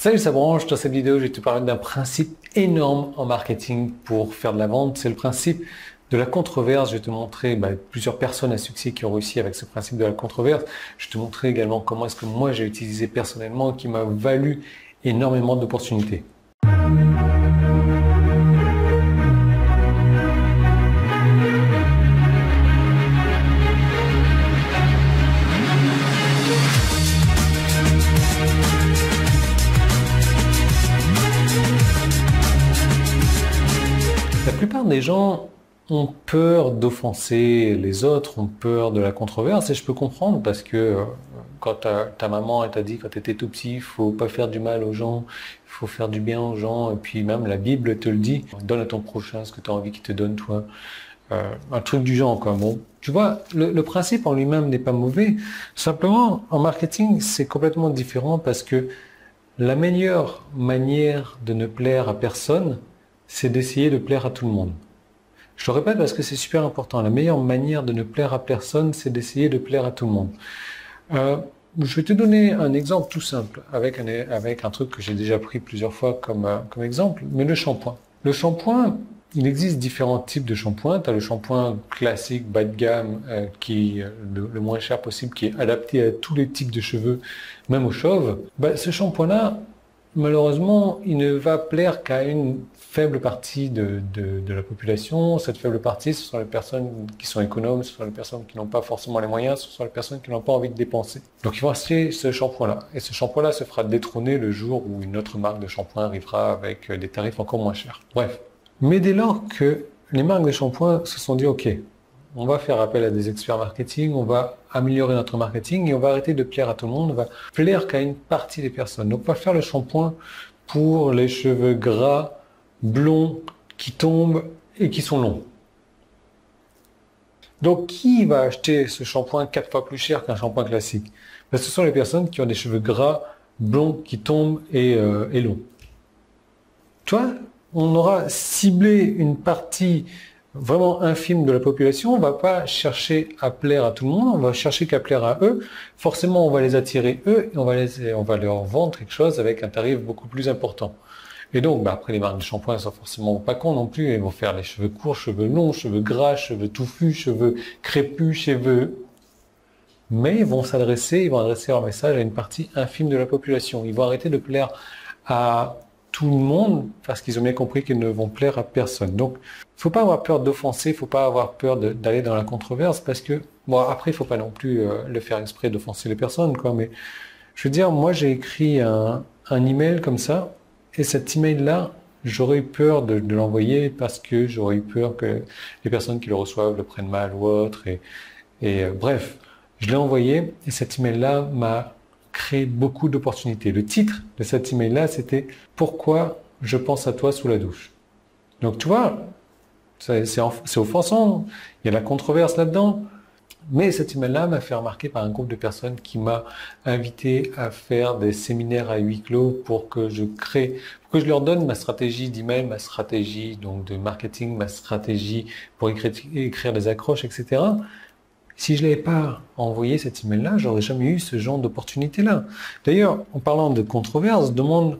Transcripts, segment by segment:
Salut, ça branche. Dans cette vidéo, je vais te parler d'un principe énorme en marketing pour faire de la vente. C'est le principe de la controverse. Je vais te montrer plusieurs personnes à succès qui ont réussi avec ce principe de la controverse. Je vais te montrer également comment est-ce que moi j'ai utilisé personnellement, qui m'a valu énormément d'opportunités. La plupart des gens ont peur d'offenser les autres, ont peur de la controverse, et je peux comprendre parce que quand ta maman elle t'a dit quand tu étais tout petit, il faut pas faire du mal aux gens, il faut faire du bien aux gens, et puis même la Bible te le dit, donne à ton prochain ce que tu as envie qu'il te donne toi. Un truc du genre, quoi. Bon, tu vois, le principe en lui-même n'est pas mauvais. Simplement, en marketing, c'est complètement différent parce que la meilleure manière de ne plaire à personne, c'est d'essayer de plaire à tout le monde. Je le répète parce que c'est super important. La meilleure manière de ne plaire à personne, c'est d'essayer de plaire à tout le monde. Je vais te donner un exemple tout simple avec un truc que j'ai déjà pris plusieurs fois comme exemple, mais le shampoing. Le shampoing, il existe différents types de shampoing. Tu as le shampoing classique, bas de gamme, qui est le moins cher possible, qui est adapté à tous les types de cheveux, même aux chauves. Ce shampoing-là, malheureusement, il ne va plaire qu'à une faible partie de la population. Cette faible partie, ce sont les personnes qui sont économes, ce sont les personnes qui n'ont pas forcément les moyens, ce sont les personnes qui n'ont pas envie de dépenser. Donc ils vont acheter ce shampoing-là. Et ce shampoing-là se fera détrôner le jour où une autre marque de shampoing arrivera avec des tarifs encore moins chers. Bref. Mais dès lors que les marques de shampoing se sont dit, OK, on va faire appel à des experts marketing, on va améliorer notre marketing et on va arrêter de plaire à tout le monde, on va plaire qu'à une partie des personnes. Donc on va faire le shampoing pour les cheveux gras, blonds, qui tombent et qui sont longs. Donc qui va acheter ce shampoing 4 fois plus cher qu'un shampoing classique? Ce sont les personnes qui ont des cheveux gras, blonds, qui tombent et longs. Tu vois, on aura ciblé une partie vraiment infime de la population, on va pas chercher à plaire à tout le monde, on va chercher qu'à plaire à eux. Forcément, on va les attirer eux et on va leur vendre quelque chose avec un tarif beaucoup plus important. Et donc, après, les marques de shampoing sont forcément pas cons non plus. Ils vont faire les cheveux courts, cheveux longs, cheveux gras, cheveux touffus, cheveux crépus, cheveux... Mais ils vont adresser leur message à une partie infime de la population. Ils vont arrêter de plaire à tout le monde parce qu'ils ont bien compris qu'ils ne vont plaire à personne. Donc, il faut pas avoir peur d'offenser, il faut pas avoir peur d'aller dans la controverse parce que, bon, après, il faut pas non plus le faire exprès d'offenser les personnes, quoi. Mais je veux dire, moi, j'ai écrit un email comme ça. Et cet email-là, j'aurais eu peur de l'envoyer parce que j'aurais eu peur que les personnes qui le reçoivent le prennent mal ou autre. Bref, je l'ai envoyé et cet email-là m'a créé beaucoup d'opportunités. Le titre de cet email-là, c'était « Pourquoi je pense à toi sous la douche ». Donc tu vois, c'est offensant, il y a la controverse là-dedans. Mais cet email-là m'a fait remarquer par un groupe de personnes qui m'a invité à faire des séminaires à huis clos pour que je leur donne ma stratégie d'email, ma stratégie donc de marketing, ma stratégie pour écrire des accroches, etc. Si je l'avais pas envoyé cet email-là, j'aurais jamais eu ce genre d'opportunité-là. D'ailleurs, en parlant de controverse,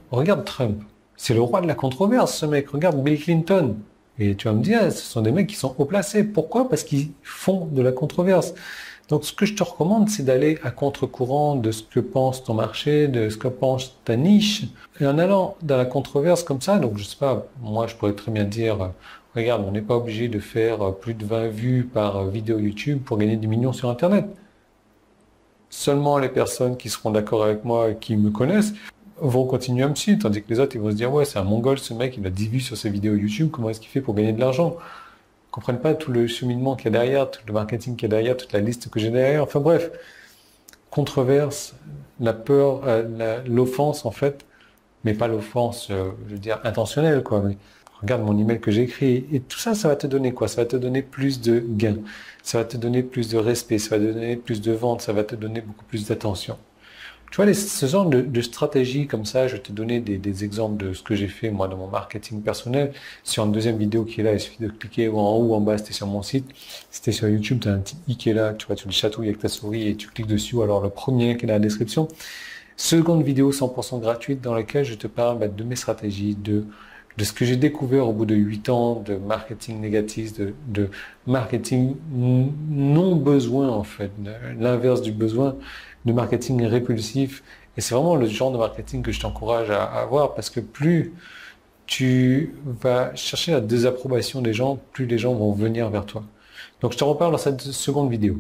regarde Trump. C'est le roi de la controverse, ce mec. Regarde Bill Clinton. Et tu vas me dire, ce sont des mecs qui sont haut placés. Pourquoi? Parce qu'ils font de la controverse. Donc, ce que je te recommande, c'est d'aller à contre-courant de ce que pense ton marché, de ce que pense ta niche. Et en allant dans la controverse comme ça, donc je sais pas, moi je pourrais très bien dire, regarde, on n'est pas obligé de faire plus de 20 vues par vidéo YouTube pour gagner des millions sur Internet. Seulement les personnes qui seront d'accord avec moi et qui me connaissent vont continuer à me suivre, tandis que les autres, ils vont se dire, ouais, c'est un mongol, ce mec, il a 10 vues sur ses vidéos YouTube, comment est-ce qu'il fait pour gagner de l'argent? Ils comprennent pas tout le cheminement qu'il y a derrière, tout le marketing qu'il y a derrière, toute la liste que j'ai derrière, enfin bref. Controverse, la peur, l'offense, en fait, mais pas l'offense, je veux dire, intentionnelle, quoi, mais regarde mon email que j'ai écrit, et tout ça, ça va te donner quoi? Ça va te donner plus de gains, ça va te donner plus de respect, ça va te donner plus de ventes, ça va te donner beaucoup plus d'attention. Tu vois, ce genre de stratégie comme ça, je vais te donner des exemples de ce que j'ai fait moi dans mon marketing personnel. Sur une deuxième vidéo qui est là, il suffit de cliquer en haut ou en bas, c'était sur mon site. C'était sur YouTube, tu as un petit i qui est là, tu vois, tu le chatouilles avec ta souris et tu cliques dessus. Alors le premier qui est dans la description. seconde vidéo 100% gratuite dans laquelle je te parle de mes stratégies, de ce que j'ai découvert au bout de 8 ans de marketing négatif, de marketing non besoin en fait, l'inverse du besoin, de marketing répulsif. Et c'est vraiment le genre de marketing que je t'encourage à avoir parce que plus tu vas chercher la désapprobation des gens, plus les gens vont venir vers toi. Donc je te reparle dans cette seconde vidéo.